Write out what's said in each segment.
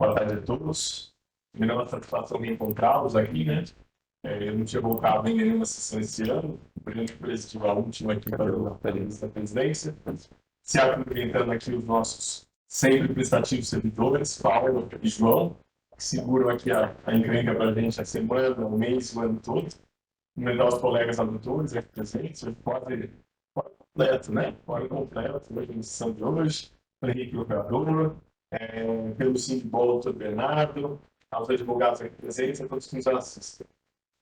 Boa tarde a todos. Primeiro, uma satisfação de encontrá-los aqui, né? Eu não tinha voltado em nenhuma sessão esse ano, por exemplo, presidiu a última aqui para a presidência. Se apresentando aqui os nossos sempre prestativos servidores, Paulo e João, que seguram aqui a encrenca para a gente a semana, o mês, o ano todo. Cumprimentar os colegas adutores aqui presentes, quase completo, né? Quase completo, hoje na sessão de hoje, o Henrique Locador, pelo Simbolo, doutor Bernardo, aos advogados aqui presentes, a todos que nos assistem.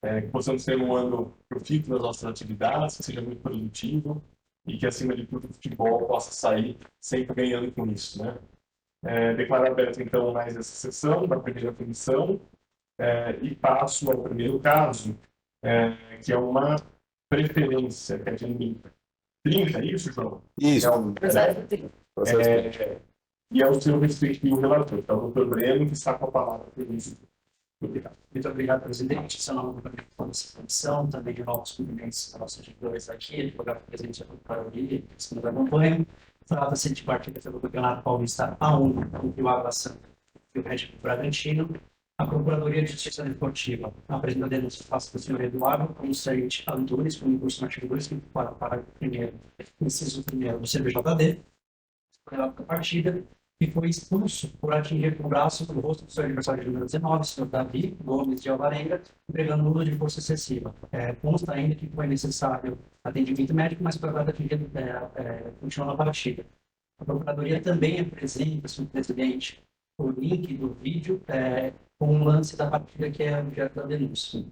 Que possamos ter um ano profícuo nas nossas atividades, que seja muito produtivo e que, acima de tudo, o futebol possa sair sempre ganhando com isso, né? Declaro aberto, então, mais essa sessão da primeira comissão e passo ao primeiro caso, que é uma preferência, que é de 30, é isso, João? Isso. E é o seu respectivo relator, então, o doutor Breno, que está com a palavra por isso. Obrigado. Muito obrigado, presidente. Seu nome é dessa comissão, também de novos cumprimentos a nossos servidores aqui, advogado presente para o Guilherme, que nos acompanha. Trata-se de partida pelo Campeonato Paulista A1, o Rio Água Santa e o Red Bull Bragantino. A Procuradoria de Justiça Desportiva apresenta a denúncia face do senhor Eduardo como servente Antunes, com curso no artigo 2, que para o parágrafo 1º, inciso 1º do CBJD, pela partida, e foi expulso por atingir com o braço no rosto do seu adversário de número 19, senhor Davi Gomes de Alvarenga, empregando uso de força excessiva. Consta ainda que foi necessário atendimento médico, mas para data atingida continuou na partida. A Procuradoria também apresenta, senhor presidente, o link do vídeo com um lance da partida que é objeto da denúncia.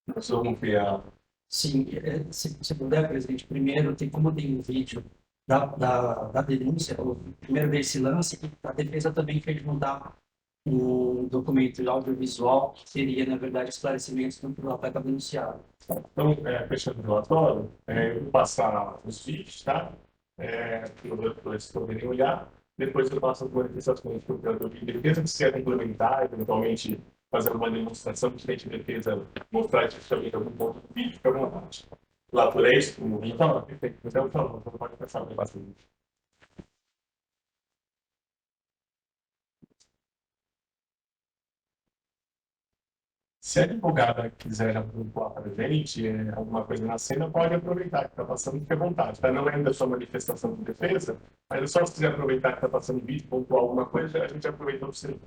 Nós vamos criar. Sim, se puder, presidente, primeiro, como tem um vídeo da denúncia, primeiro ver esse lance, e a defesa também fez mandar um documento audiovisual que seria, na verdade, esclarecimentos do atleta denunciado. Então, fechando o relatório, eu vou passar os vídeos, tá? Para os poderem olhar. Depois eu passo as manifestações para o procurador de defesa, que se quer complementar, eventualmente fazer uma demonstração que a gente defesa mostrar especificamente algum ponto do vídeo, fica à vontade. Lá por isso, como eu falo, perfeito. Então, por favor, não pode passar o negócio do vídeo. Se a advogada quiser pontuar para a gente alguma coisa na cena, pode aproveitar que está passando, fique à vontade. Tá? Não é ainda só manifestação de defesa, mas é só se quiser aproveitar que está passando vídeo, pontuar alguma coisa, a gente aproveita o seu.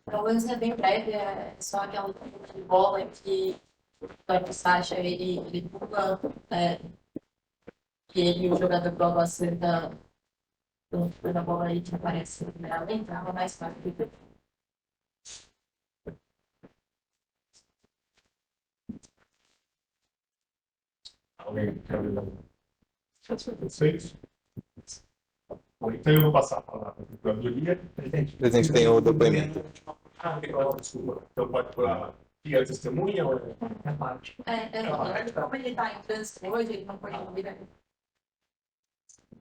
Então, vou ser bem breve, só aquela de bola que o Sacha, ele pula, que ele, o jogador do Água Santa, da bola aí que aparece primeiramente, entrava mais fácil. Alguém quer ver? Vocês? Bom, então eu vou passar a palavra para a Procuradoria. Presidente, tem o depoimento. Legal, desculpa. Então pode pular. E a testemunha? É parte. Como ele está em trânsito hoje, ele não pode ouvir ainda.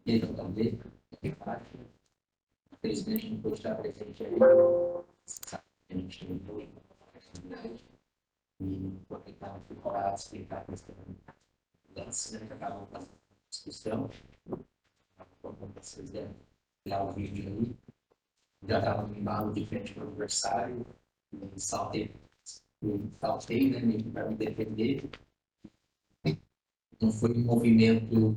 Ele não está vendo, tem parte. Infelizmente, não pode estar presente aí. A gente tem dois. E vou tentar procurar explicar a questão da cena que acabam fazendo a discussão. Como vocês devem olhar o vídeo aí. Já estava no embalo de frente para o adversário. Saltei, né, para me defender. Não foi um movimento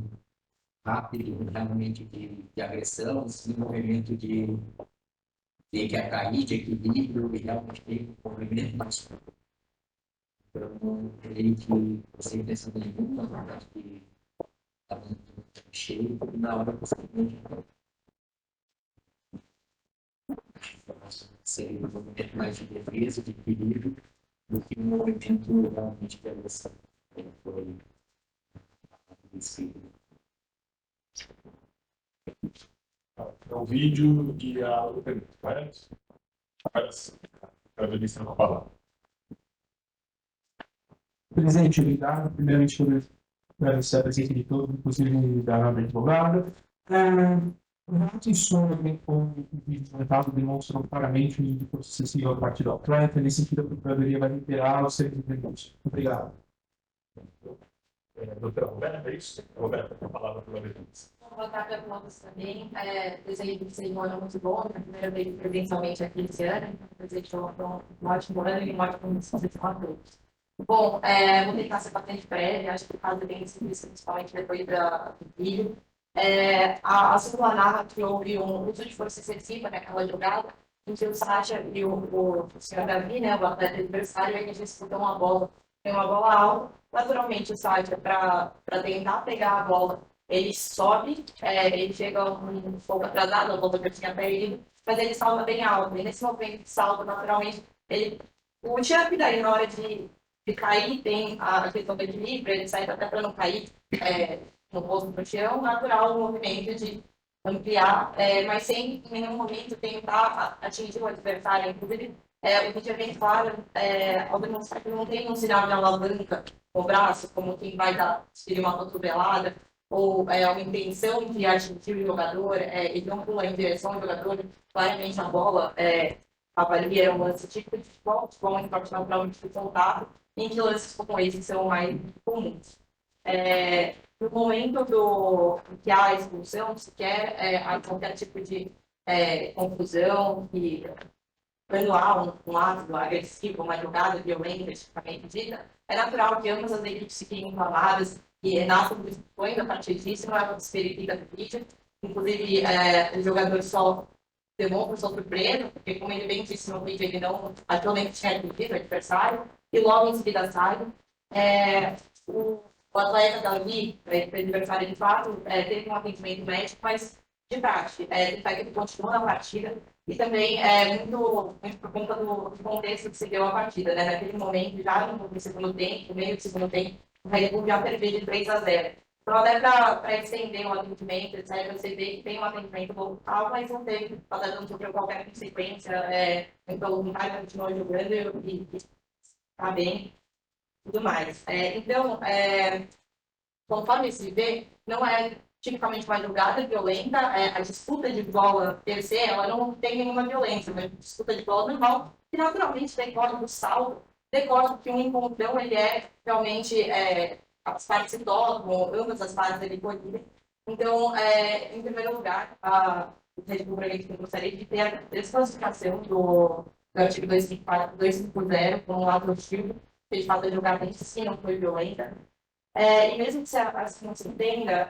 rápido, realmente, de agressão, sim, um movimento de que a cair, de equilíbrio, e realmente tem um movimento mais curto. Então, eu creio que você intenção nenhuma, na verdade, que estava muito cheio, e na hora que você seria um movimento mais de defesa, de equilíbrio, do que um movimento realmente de agressão. Foi O vídeo e a documento, correto? Para a com a palavra. Presidente, obrigado. Primeiramente, por agradecer a presença de todos, inclusive da advogada. Em suma, o resultado demonstrou claramente o nível de excessivo ao partido do atleta. Nesse sentido, a Procuradoria vai reiterar os serviços de denúncia. Obrigado. Doutora Roberta, é isso? Roberta, com a palavra pela defesa. colocar para pontos também, desejo que seja um ano muito bom, né? Primeira vez presencialmente aqui esse ano, então desejo um ótimo ano e um ótimo sucesso a todos. Bom, vou tentar ser bastante breve, acho que o caso é bem simples, principalmente depois do vídeo. A súmula narra que houve um uso de força excessiva naquela jogada, em que o Sacha e o senhor Davi, né, o atleta adversário, eles disputam uma bola, tem uma bola alta. Naturalmente, o Sacha, para tentar pegar a bola, ele sobe, ele chega um pouco atrasado, a bola já tinha perdido, mas ele salta bem alto. E nesse momento de salto, naturalmente, ele puxa, e daí na hora de cair, tem a questão do equilíbrio, ele sai até para não cair no rosto no chão, natural o movimento de ampliar, mas sem em nenhum momento tentar atingir o adversário. Inclusive, o vídeo é bem claro ao demonstrar que não tem um sinal de alavanca no braço, como quem vai dar uma cotovelada, ou uma intenção de atingir o jogador, ele não pula em direção ao jogador, claramente a bola avalia um lance típico de futebol, um esporte natural de contato, em que lances como esse são mais comuns. No momento que há a expulsão, se quer qualquer tipo de confusão, e quando há um ato agressivo, uma jogada violenta, tipicamente dita, é natural que ambas as equipes fiquem inflamadas e nasçam discussões a partir disso, não é uma verifica do vídeo. Inclusive, o jogador só demonstra sua surpresa, porque, como ele bem disse no vídeo, ele não atualmente tinha atingido o adversário, e logo em seguida sai. O atleta Davi, o adversário de fato, teve um atendimento médico, mas de praxe, ele continua na partida, e também muito por conta do contexto que se deu a partida, né? Naquele momento, já no segundo tempo, meio do segundo tempo, o Red Bull já perdeu de 3-0. Então, até para estender o atendimento, etc., você vê que tem um atendimento local, mas não teve, não sofreu qualquer consequência, então o Caio continuou jogando e está bem, tudo mais. Então, conforme se vê, não é tipicamente uma jogada violenta, a disputa de bola per se, ela não tem nenhuma violência, mas disputa de bola normal, que naturalmente decorre do saldo, decorre que um encontrão, ele realmente, as partes se tocam, ambas as partes ele colidem. Então, em primeiro lugar, o Red Bull Bragantino gostaria de ter a desclassificação do artigo 250 com um ato hostil, que de fato a jogada em si não foi violenta. E mesmo que assim não se entenda,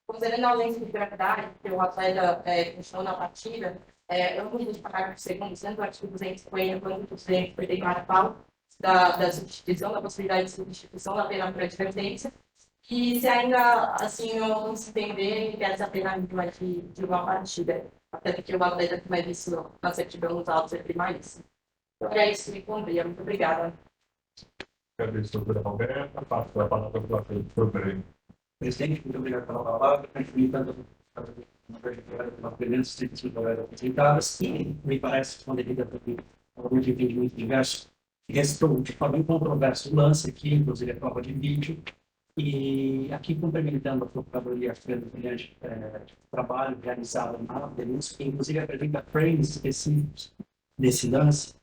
considerando a ausência de gravidade, que o atleta continuou na partida, ambos os parágrafos segundos, tanto o artigo 250 quanto o 254 falam da substituição, da possibilidade de substituição da pena por advertência. E se ainda assim não se entender, quer-se a pena mínima de uma partida, até porque o atleta que vai visto na certidão dos autos é primaríssimo. Então é isso que me cumpria. Muito obrigada. Agradeço, doutora Roberta. Passo a palavra para o doutor. Presidente, muito obrigado pela palavra. Uma trajetória pela presença de palavras apresentadas. Me parece que uma devida algum entendimento diverso. Restou de forma incontroversa o lance aqui, inclusive a prova de vídeo. E aqui, complementando a Procuradoria mediante trabalho realizado na denúncia, que inclusive apresenta frames específicos desse lance,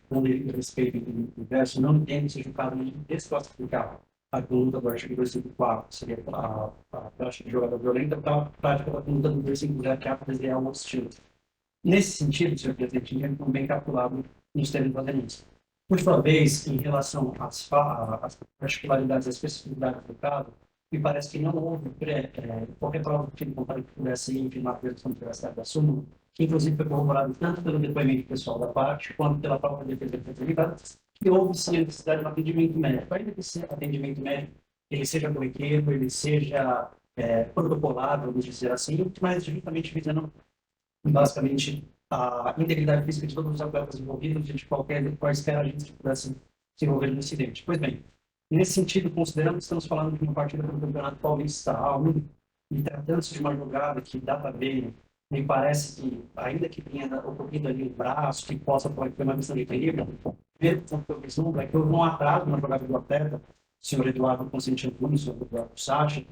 quando ele respeita o universo, não entende seja o caso de desclassificar a conduta do artigo 254, seria a prática de jogada violenta, para a prática da conduta do 250, que é a desleal ao estilo. Nesse sentido, senhor presidente, é também calculado nos termos da denúncia. Por sua vez, em relação às particularidades e especificidades do caso, me parece que não houve qualquer prova que pudesse infirmar a presunção de veracidade da súmula, que inclusive foi corroborado tanto pelo depoimento pessoal da parte, quanto pela própria defesa da que houve sim a necessidade de um atendimento médico. Ainda que esse atendimento médico ele seja corriqueiro, ele seja protocolado, vamos dizer assim, mas justamente visando basicamente a integridade física de todos os atletas envolvidos e de quaisquer agentes que pudessem se envolver no incidente. Pois bem, nesse sentido, considerando que estamos falando de uma partida do Campeonato Paulista A1, e tratando-se de uma jogada que data bem, me parece que, ainda que tenha ocorrido ali um braço, que possa ter uma missão de equilíbrio, ver com que eu vislumbro é que houve um atraso na jogada do atleta, o senhor Eduardo Constantino Nunes, o senhor Eduardo Sacha,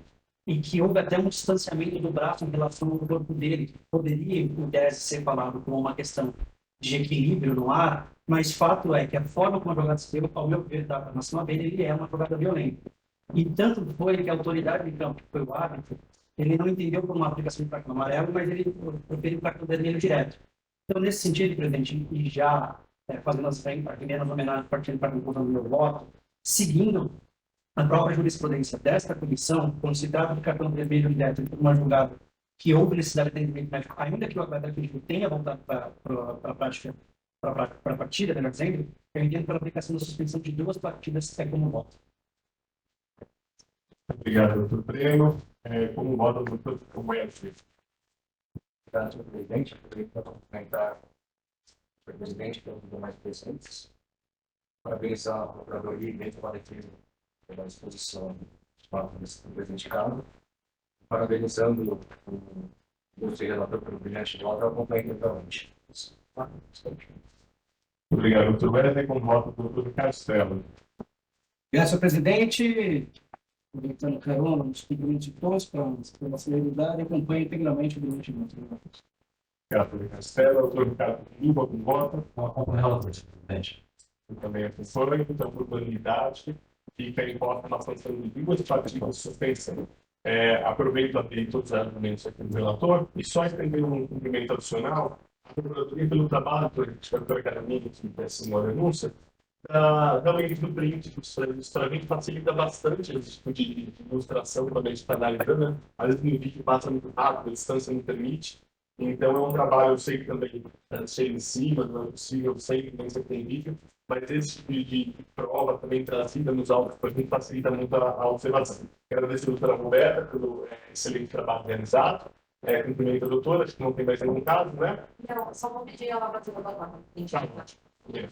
e que houve até um distanciamento do braço em relação ao corpo dele, que poderia, em tese, ser falado como uma questão de equilíbrio no ar, mas fato é que a forma como a jogada se deu, ao meu ver, da afirmação dele, ele é uma jogada violenta. E tanto foi que a autoridade de campo, que foi o árbitro, ele não entendeu por uma aplicação de cartão amarelo, mas ele preferiu o cartão vermelho direto. Então, nesse sentido, presidente, e já fazendo as pequenas homenagens partindo para a conclusão do meu voto, seguindo a própria jurisprudência desta comissão, quando se trata de cartão vermelho direto por uma julgada que houve necessidade de atendimento médico, ainda que o atleta clínico tenha voltado para a prática, para a partida, melhor dizendo, eu entendo pela aplicação da suspensão de 2 partidas como voto. Obrigado, doutor Breno. Como vota, doutor Wesley? Obrigado, senhor presidente. Aproveito para cumprimentar o senhor presidente pelos demais presentes. Parabenizar a Procuradoria e dentro da defesa pela exposição dos fatos do presente caso. Parabenizando o seu relator pelo brilhante voto, eu acompanho totalmente. Obrigado, doutor Wesley. Como vota, doutor Castelo? Obrigado, senhor presidente. Aproveitando carona nos cumprimentos de todos pela celeridade, acompanho integralmente o brilhante voto. Obrigado, doutor Castelo. Doutor Ricardo Lima, como vota? Acompanho o relator, senhor presidente. Eu também acompanho, então, por unanimidade, fica em voto na sanção de 2 partidas de suspensão. Aproveito a ter todos os argumentos aqui do relator e só estender um cumprimento adicional à Procuradoria pelo trabalho do doutor Caramini, que peça uma denúncia, realmente do print dos serviços, para mim facilita bastante esse tipo de ilustração quando a gente está analisando, né? Às vezes no vídeo passa muito rápido, a distância não permite, então é um trabalho, eu sei que também chega em cima, não é possível sempre nem sempre tem vídeo, mas esse tipo de prova também trazida nos autos, para mim facilita muito a observação. Quero agradecer a doutora Roberta pelo excelente trabalho realizado, cumprimento a doutora, acho que não tem mais nenhum caso, né? Não, só vou pedir a palavra para o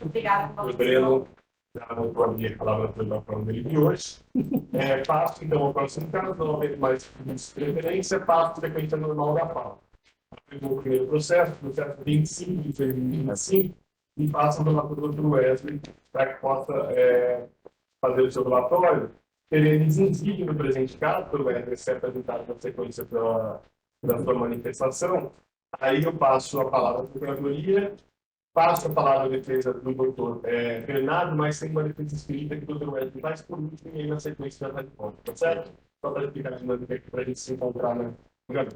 Obrigada. O Breno já não pode ter a palavra pela forma dele de hoje. Passo, então, ao próximo caso, não havendo mais preferência, passo a sequência normal da fala. O primeiro processo 25 de 2025, e passo pela doutor Wesley para que possa fazer o seu relatório. Ele incide no presente caso, pelo Wesley ser apresentado na sequência da sua manifestação. Aí eu passo a palavra à Procuradoria. Passo a palavra à defesa do doutor Bernardo, mas sem uma defesa escrita que o doutor Wesley faz por último e aí na sequência da resposta, tá certo? Só para explicar a dinâmica aqui para a gente se encontrar, né?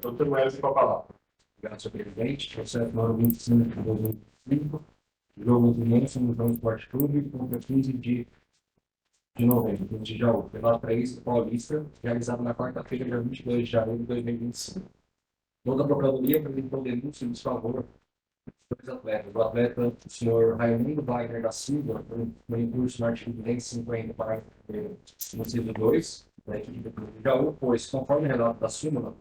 Doutor Wesley, com a palavra. Obrigado, senhor presidente. Processo número 25 de 2005. Jogo do Menso no João Esporte Clube, contra 15 de novembro, de Jaú, pela Traísta Paulista, realizado na quarta-feira, dia 22 de janeiro de 2025. Toda a Procuradoria apresentou denúncia em desfavor dos 2 atletas. O atleta, o senhor Raimundo Wagner da Silva, no incurso no artigo 250, parágrafo 1º, inciso 2, da equipe do Clube de Jaú, pois, conforme o relato da súmula,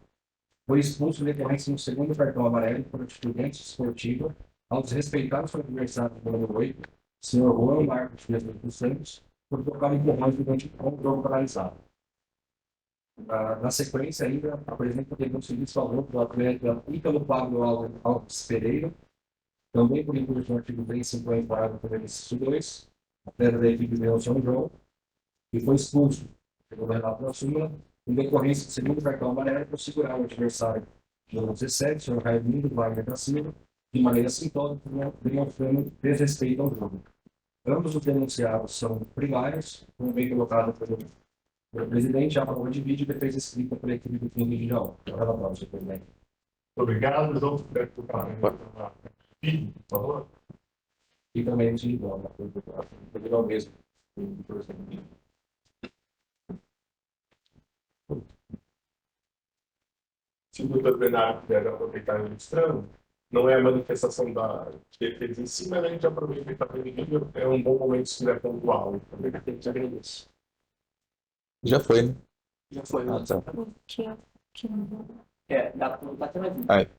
foi expulso em decorrência do 2º cartão amarelo por atitude esportiva ao desrespeitar o seu adversário número 8, o senhor Juan Marcos Dias dos Santos, por tocar empurrões durante o jogo paralisado. Na sequência, ainda apresenta a denúncia de desfavor do atleta Ítalo Pablo Alves Pereira, também por incurso no artigo 350, parágrafo 1º, inciso 2, atleta da equipe de São João, que foi expulso, pelo relato da súmula, em decorrência do 2º cartão amarelo por segurar o adversário número 17, o senhor Raimundo Wagner da Silva, de maneira sintótica, demonstrando desrespeito ao jogo. Ambos os denunciados são primários, como bem colocado pelo presidente, a favor de vídeo e defesa escrita pela equipe do Clube de Jaú. Relatório, senhor presidente. Obrigado. Os outros devem ficar por favor. E também de igual, o mesmo. Se o doutor Bernardo quiser aproveitar ilustrando, não é a manifestação da defesa em si, mas a gente aproveita e está vídeo, é um bom momento se quiser pontual. Então, a gente agradece. Já foi, né? Já foi, Ah, tá. Dá para mais um. Aí.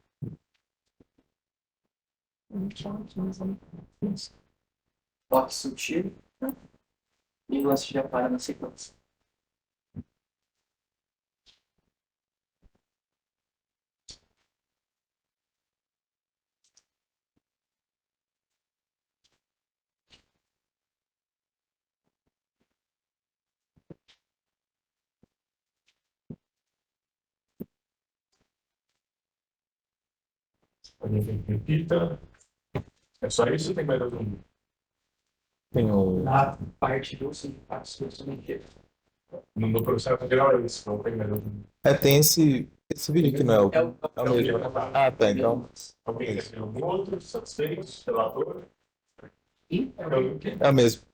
Toque sutil, né? E o lance já para na sequência. A gente repita. É só isso ou tem mais algum? Tem o. Na parte do sindicato, se você não quer. No processo geral é isso, não tem mais algum. Tem esse Esse vídeo aqui não é o, É o é o mesmo. Ah, tá, então. Alguém tem algum outro satisfeito, relator? Sim, É o mesmo.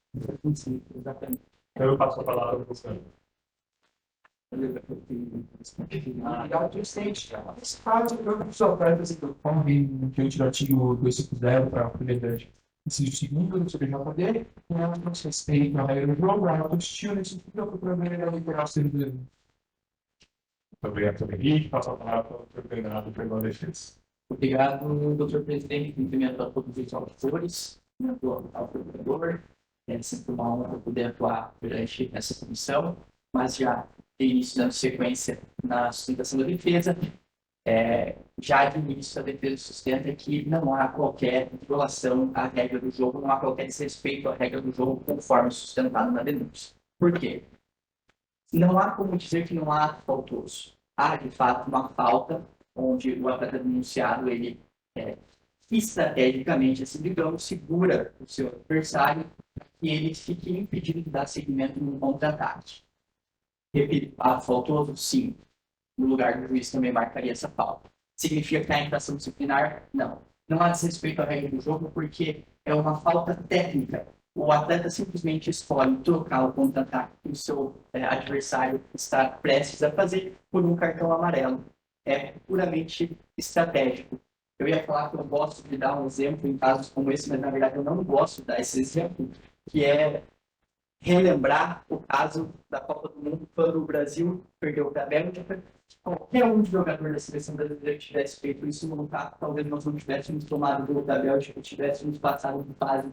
exatamente. Então eu passo a palavra para você. Nesse caso, eu fiz ofertas que eu convido que eu tiro o artigo 250 para a primeira inciso segundo do CPJD, com ela não se respeita a regra do jogo, a autoestima, nesse sentido, eu procuro liberar o servidor. Muito obrigado, Dr. Henrique. Passo a palavra para o Dr. Bernardo pela defesa. Obrigado, doutor presidente, cumprimento a todos os autores, ao procurador. É sempre uma honra poder atuar durante essa comissão, mas já de início dando sequência na sustentação da defesa. Já de início, a defesa sustenta que não há qualquer violação à regra do jogo, não há qualquer desrespeito à regra do jogo conforme sustentado na denúncia. Por quê? Não há como dizer que não há ato faltoso. Há, de fato, uma falta onde o atleta denunciado, ele estrategicamente, assim, digamos, segura o seu adversário e ele fique impedido de dar seguimento num contra-ataque. Repito, ato faltoso? Sim. No lugar do juiz também marcaria essa falta. Significa que há infração disciplinar? Não. Não há desrespeito à regra do jogo porque é uma falta técnica. O atleta simplesmente escolhe trocar o contra-ataque que o seu adversário está prestes a fazer por um cartão amarelo. É puramente estratégico. Eu ia falar que eu gosto de dar um exemplo em casos como esse, mas na verdade eu não gosto de dar esse exemplo, que é relembrar o caso da Copa do Mundo quando o Brasil perdeu para a Bélgica. Qualquer um jogador da seleção brasileira que tivesse feito isso no campo, talvez nós não tivéssemos tomado o gol da Bélgica, tivéssemos passado de fase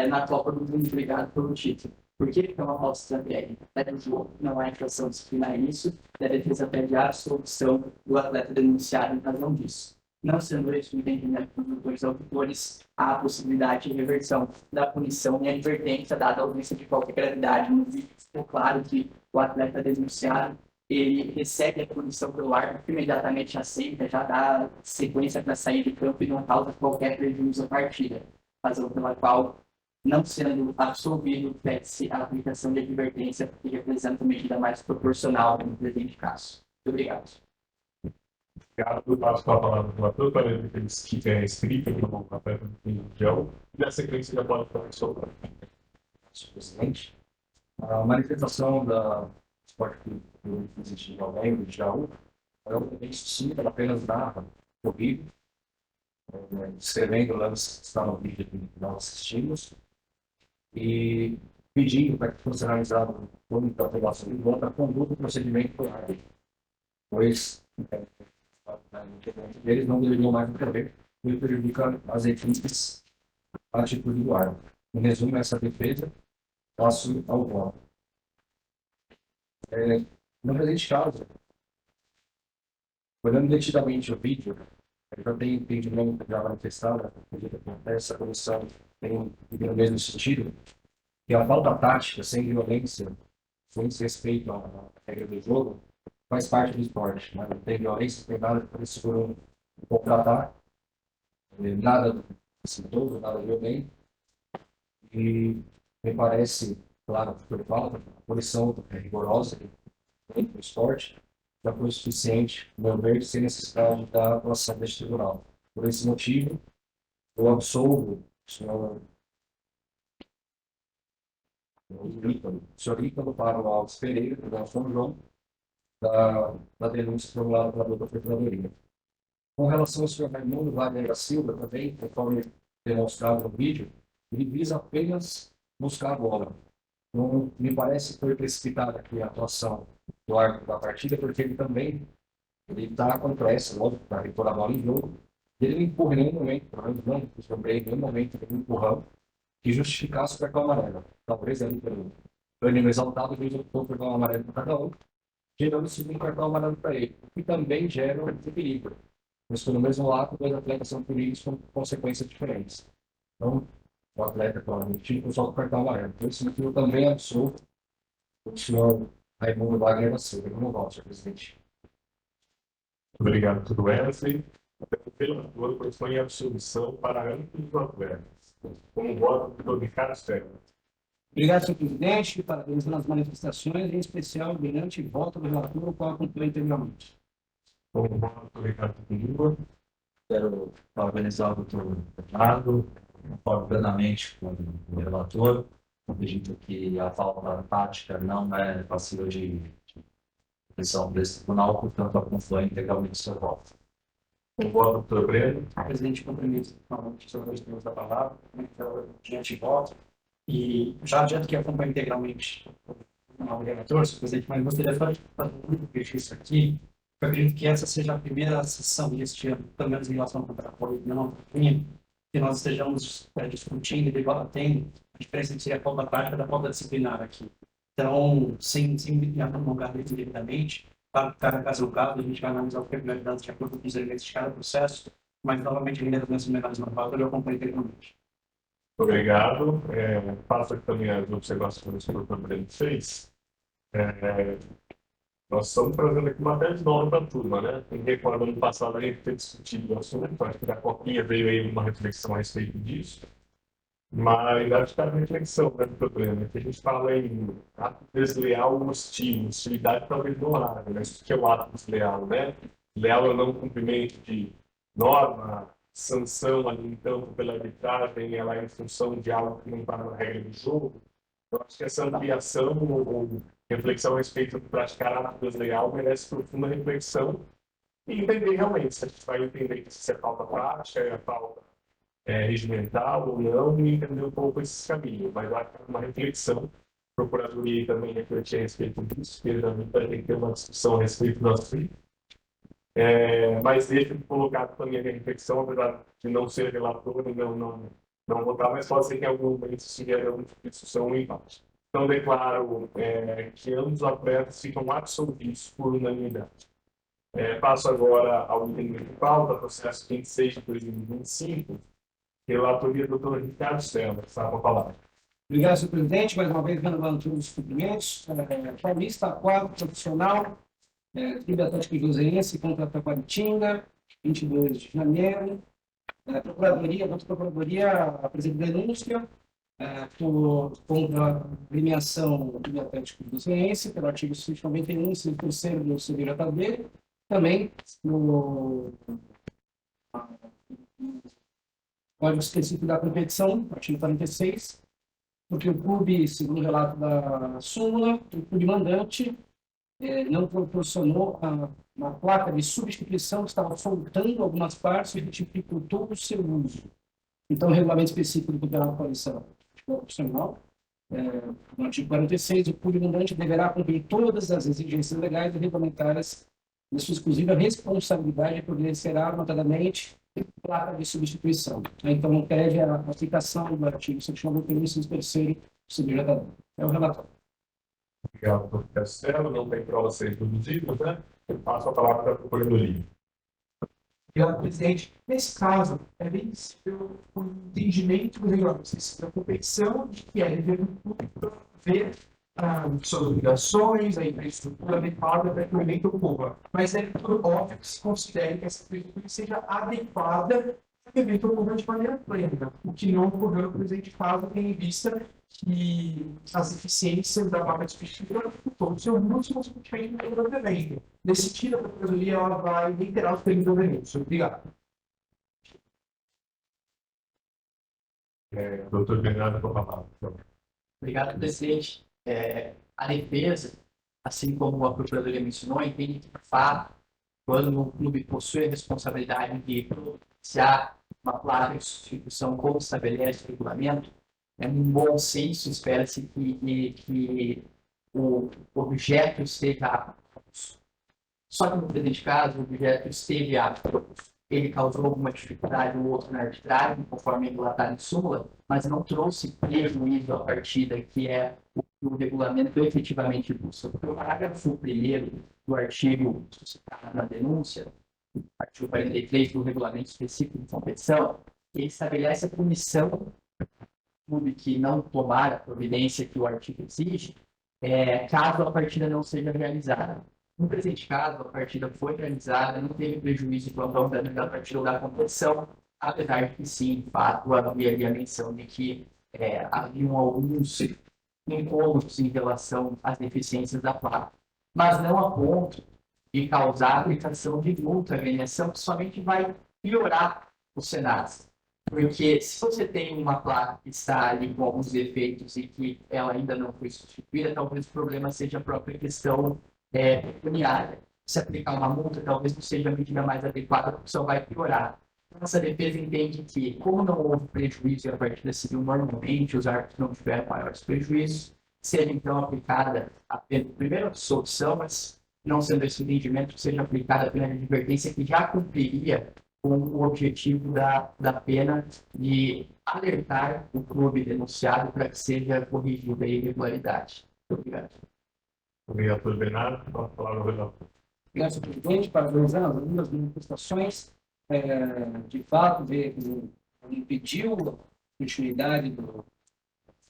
na Copa do Mundo, brigado pelo título. Por que é uma falta estratégica? É do jogo, não há infração disciplinar isso, a defesa pede a absolução do atleta denunciado em razão disso. Não sendo esse o entendimento dos dois auditores, há a possibilidade de reversão da punição e a advertência dada a ausência de qualquer gravidade. No vídeo ficou claro que o atleta denunciado ele recebe a punição pelo árbitro, imediatamente aceita, já dá sequência para sair de campo e não causa qualquer prejuízo à partida, razão pela qual, não sendo absolvido, pede-se a aplicação de advertência, que representa uma medida mais proporcional no presente caso. Muito obrigado. Obrigado. Eu passo a palavra para o relator para ele que estiver escrito no papel do Mundial. E na sequência já pode falar sobre. Senhor presidente, a manifestação da Esporte Clube existe ao lembro de Jaú, é um bem sucinta, ela apenas narra o vídeo, descrevendo o lance que está no vídeo que nós assistimos, e pedindo para que fosse analisado como a aprovação de voto a conduta do procedimento do árbitro, pois eles não deveriam mais intervir, porque prejudica as equipes a atitude do árbitro. Em resumo, essa defesa passo ao voto. No presente caso, olhando detidamente o vídeo, eu já tenho entendimento já manifestado, essa comissão tem no mesmo sentido, que a falta tática, sem violência, sem desrespeito à regra do jogo, faz parte do esporte. Né? Não tem violência, não tem nada para isso por um contra-ataque, nada sintoso, nada violento. E me parece, claro, por falta, a punição é rigorosa no esporte, já foi suficiente, no meu ver, sem necessidade da atuação deste tribunal. Por esse motivo, eu absolvo o senhor Ítalo para o Alves Pereira, do São João, da denúncia formulada pela doutora Procuradoria. Com relação ao senhor Raimundo Wagner da Silva, também, conforme demonstrado no vídeo, ele visa apenas buscar a bola. Não me parece que foi precipitada aqui a atuação do árbitro da partida, porque ele também está com pressa, logo, para repor a bola em jogo. Ele não empurra em nenhum momento, pelo menos não em nenhum momento, ele empurrão que justificasse o cartão amarelo. Talvez ali pelo ânimo exaltado, ele optou por cartão amarelo para cada um, gerando o segundo cartão amarelo para ele, o que também gera um perigo. Mas pelo mesmo lado, dois atletas são punidos com consequências diferentes. Então, o atleta provavelmente usou o cartão amarelo. Por esse motivo, também absolvo o senhor Raimundo Wagner da Silva. Como voto, senhor presidente. Obrigado, tudo Wesley. Pelo acordo, propõe a absolução para ambos os atletas. Como voto do Ricardo Ferro. Obrigado, senhor presidente. Parabéns pelas manifestações, em especial durante o voto do relator, o qual acompanhei anteriormente. Como o doutor Ricardo Pinheiro. Quero parabenizar o doutor Bernardo, concordo plenamente com o relator. Acredito que a falta tática não é passível de decisão desse tribunal, portanto, acompanho integralmente o seu voto. O voto, doutor Breno. Presidente, cumprimento novamente os dois termos da palavra, diante de voto, e já adianto que acompanho integralmente o novo relator, senhor presidente, mas gostaria de fazer um exercício aqui. Eu acredito que essa seja a primeira sessão deste ano, pelo menos em relação ao contrato não, que nós estejamos discutindo e debatendo a diferença entre a falta prática da falta disciplinar aqui. Então, sem me alongar indevidamente, para cada caso a gente vai analisar o que é prioridade de acordo com os elementos de cada processo, mas novamente, em relação menores na pauta, eu acompanho integralmente. Obrigado. Faço aqui também as observações que o doutor Breno fez. Nós estamos trazendo aqui uma tese nova para a turma, né? Em reforma do ano passado a gente tem discutido o assunto, acho que da Copinha veio aí uma reflexão a respeito disso. Mas acho que a reflexão, né, do problema, que a gente fala em ato desleal hostil, hostilidade talvez no horário, né? Isso que é o ato desleal, né? Leal é o não cumprimento de norma, sanção ali, então, pela arbitragem, ela é em função de algo que não está na regra do jogo. Eu acho que essa ampliação ou reflexão a respeito de praticar ato desleal merece profunda reflexão e entender realmente se a gente vai entender que se é falta prática, é falta regimental ou não, e entender um pouco esses caminhos. Mas eu acho que é uma reflexão. A Procuradoria também refletir a respeito disso, porque também vai ter que ter uma discussão a respeito do assunto. Mas deixa eu colocar também a minha reflexão, apesar de não ser relator e não votar, mas pode ser que em algum momento se tiver alguma discussão ou empate. Então, declaro que ambos os atletas ficam absolvidos por unanimidade. Passo agora ao item principal, da processo 26 de 2025, relatoria do Dr. Ricardo Stella, que está com a palavra. Obrigado, senhor presidente. Mais uma vez, renovando todos os cumprimentos. Paulista, quadro profissional, Clube Atlético Goianiense contra a Taquaritinga, 22 de janeiro. Outra procuradoria apresentou denúncia contra a premiação do Clube Atlético Goianiense, pelo artigo 191, inciso 3º do CBJD, também no Código Específico da Competição, artigo 46, porque o clube, segundo o relato da súmula, o clube mandante não proporcionou uma placa de substituição que estava faltando algumas partes e dificultou o seu uso. Então, o regulamento específico do Campeonato Paulista Profissional, no artigo 46, o clube mandante deverá cumprir todas as exigências legais e regulamentares de sua exclusiva responsabilidade por fornecerá, notadamente, placa de substituição. Então, pede a aplicação do artigo 191, inciso 3º do CBJD. É o relatório. Obrigado, doutor Castelo. Não tem provas a serem produzidas, né? Eu passo a palavra para a Procuradoria. Obrigado, presidente. Nesse caso, é bem possível o entendimento do regulamento da competição de que é dever do público ver suas obrigações, a infraestrutura adequada para que o evento ocorra. Mas é óbvio que se considere que essa infraestrutura seja adequada para que o evento ocorra de maneira plena, o que não ocorreu no presente caso, tendo em vista que as eficiências da vaga de infraestrutura todos seu uso são simplesmente no evento. Nesse sentido, a Procuradoria ela vai reiterar os termos do evento. Obrigado. Doutor Bernardo, com a palavra. Obrigado, presidente. A defesa, assim como a Procuradoria mencionou, entende que, de fato, quando o clube possui a responsabilidade de providenciar uma placa de substituição como estabelece o regulamento, um bom senso, espera-se que o objeto esteja apto. Só que no presente caso, o objeto esteve apto. Ele causou alguma dificuldade ou outra na arbitragem, conforme relatado em súmula, mas não trouxe prejuízo à partida, que é o que o regulamento efetivamente busca. Porque o parágrafo 1º do artigo suscitado na denúncia, artigo 43 do regulamento específico de competição, ele estabelece a punição do clube que não tomar a providência que o artigo exige, caso a partida não seja realizada. No presente caso, a partida foi realizada, não teve prejuízo quanto ao dano da partida ou da competição, apesar de que sim, de fato, havia ali a menção de que haviam alguns incômodos em relação às deficiências da placa. Mas não a ponto de causar aplicação de multa, agremiação, que somente vai piorar o cenário. Porque se você tem uma placa que está ali com alguns defeitos e que ela ainda não foi substituída, talvez o problema seja a própria questão pecuniária. Se aplicar uma multa, talvez não seja a medida mais adequada, porque só vai piorar. Nossa defesa entende que, como não houve prejuízo e a partida civil normalmente os árbitros não tiveram maiores prejuízos, seja então aplicada a pena, primeira solução, mas não sendo esse entendimento, seja aplicada a pena de advertência que já cumpriria com o objetivo da pena de alertar o clube denunciado para que seja corrigida a irregularidade. Muito obrigado. Obrigado, Dr. Bernardo. Pode falar o relator. Obrigado, senhor presidente, parabenizando as algumas manifestações, de fato, impediu a continuidade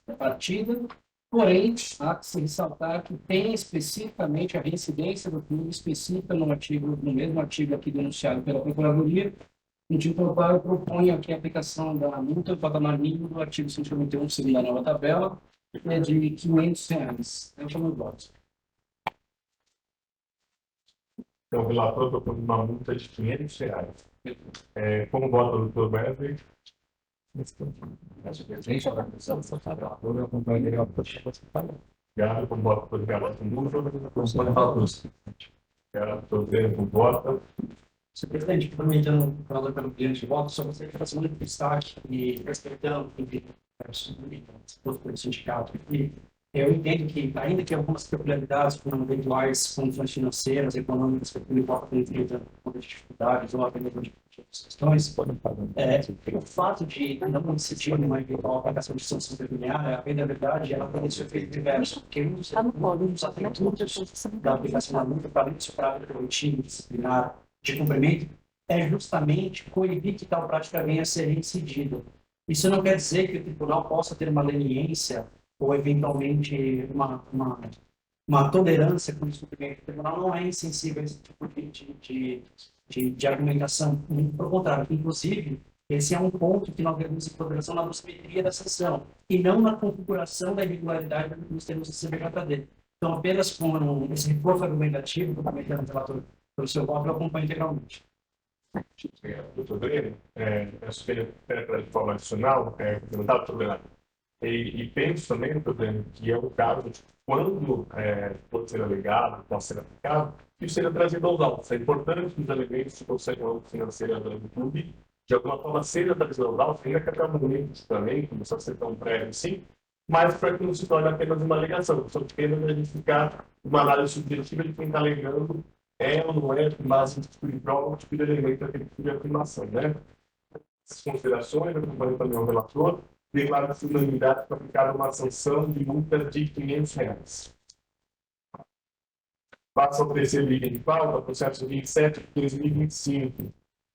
da partida, porém, há que se ressaltar que tem especificamente a reincidência do clube específica no mesmo artigo aqui denunciado pela Procuradoria, motivo pelo qual eu proponho aqui a aplicação da multa do patamar mínimo do artigo 191, segundo a nova tabela, que é de R$ 500. Eu chamo de voto. Então, o relator propõe uma multa de R$ 500. Como vota o Dr. Wesley? Obrigado. Como vota o Dr. Gabriel? Obrigado. Como vota? Senhor presidente, aproveitando o valor pelo cliente de voto, só gostaria de fazer um destaque e respeitando o sindicato. E eu entendo que, ainda que algumas peculiaridades foram eventuais condições financeiras, econômicas, que o clube pode ter enfrentado com dificuldades ou até mesmo de questões, o fato de não incidir numa eventual aplicação de sanção pecuniária, a verdade, ela pode ser feita diverso, porque uns atributos da aplicação da multa para isso para o coletivo disciplinar de cumprimento é justamente coibir que tal prática venha a ser reincidida. Isso não quer dizer que o tribunal possa ter uma leniência ou, eventualmente, uma tolerância com o descumprimento. O tribunal não é insensível a esse tipo de argumentação. Pelo contrário, inclusive, esse é um ponto que nós devemos em consideração na dosimetria da sanção e não na configuração da irregularidade nos termos do CBJD. Então, apenas com esse reforço argumentativo, complementando o relator pelo seu voto, eu acompanho integralmente. Obrigado, doutor Breno. Peço para de forma adicional, comentar, doutor Bernardo. E penso também, doutor Breno, que é o caso de quando pode ser alegado, pode ser aplicado, que isso seja trazido aos autos. É importante que os elementos de consequência financeira do clube, de alguma forma, seja trazido aos autos, ainda que até momentos também, como só ser tão prévio assim, mas para que não se torne apenas uma alegação, só apenas a gente ficar uma análise subjetiva de quem está alegando ou não é, com base em tipo de prova, um tipo de elemento daquele tipo de afirmação, né? Essas considerações, eu acompanho também o relator, declaro a unanimidade para aplicar uma sanção de multa de R$ 500. Passa ao terceiro item de pauta, processo 27 de 2025.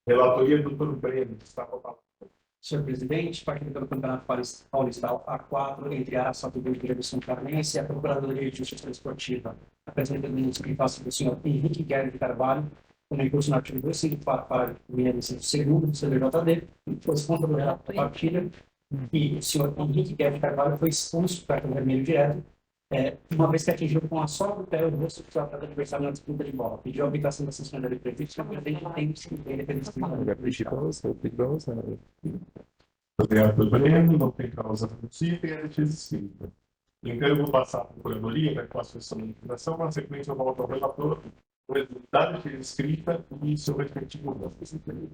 Relatoria do Dr. Breno, está votado. Senhor presidente, partindo pelo Campeonato Paulista A4, entre a Araçatuba e Direção Carmense, a Procuradoria de Justiça Esportiva apresenta denúncia em face do senhor Henrique Guerra de Carvalho, com recurso no artigo 254, parágrafo 1º do CDJD, foi responsável pelo relato da partilha, e o senhor Henrique Guerra de Carvalho foi expulso do cartão vermelho direto, uma vez que atingiu com a sola do pé o rosto do seu atleta adversário na disputa de bola. Pediu a aplicação da sanção da lei prefeita, mas tem que Obrigado, doutor Breno. Não tem causa possível e a gente desistiu. Então, eu vou passar para a Procuradoria, para que faça essa manifestação, na sequência eu volto ao relator, o resultado de escrita e seu respectivo voto. Esse tem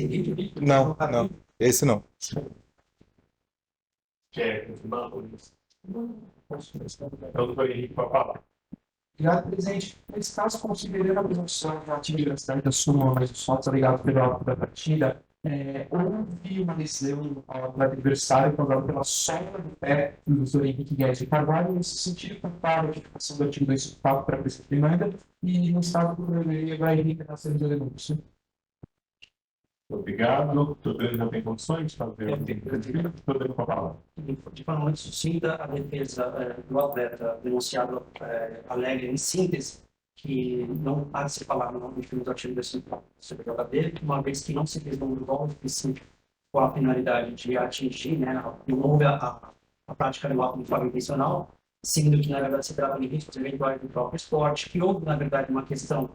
vídeo? Não, não. Esse não. Quer confirmar por isso? Então, doutor Henrique, para falar. Obrigado, presidente. Nesse caso, considerando a presunção da atividade da súmula, mas os fatos alegados pelo ato da partida, houve uma lesão do adversário causada pela sola do pé do Dr. Henrique Guedes de Carvalho, nesse sentido, contar a notificação do artigo 254 para a Polícia Primanda e no estado da Procuradoria vai requerer a denúncia. Obrigado. Doutor Breno não tem condições de fazer o que doutor Breno para falar. De forma muito sucinta, a defesa do atleta denunciado alega, em síntese, que não há de se falar no nome do artigo desse CPJD, uma vez que não se resolve o golpe específico com a finalidade de atingir, não houve a prática do ato de forma intencional, sendo que, na verdade, se trata de riscos eventuais do próprio esporte, que houve, na verdade, uma questão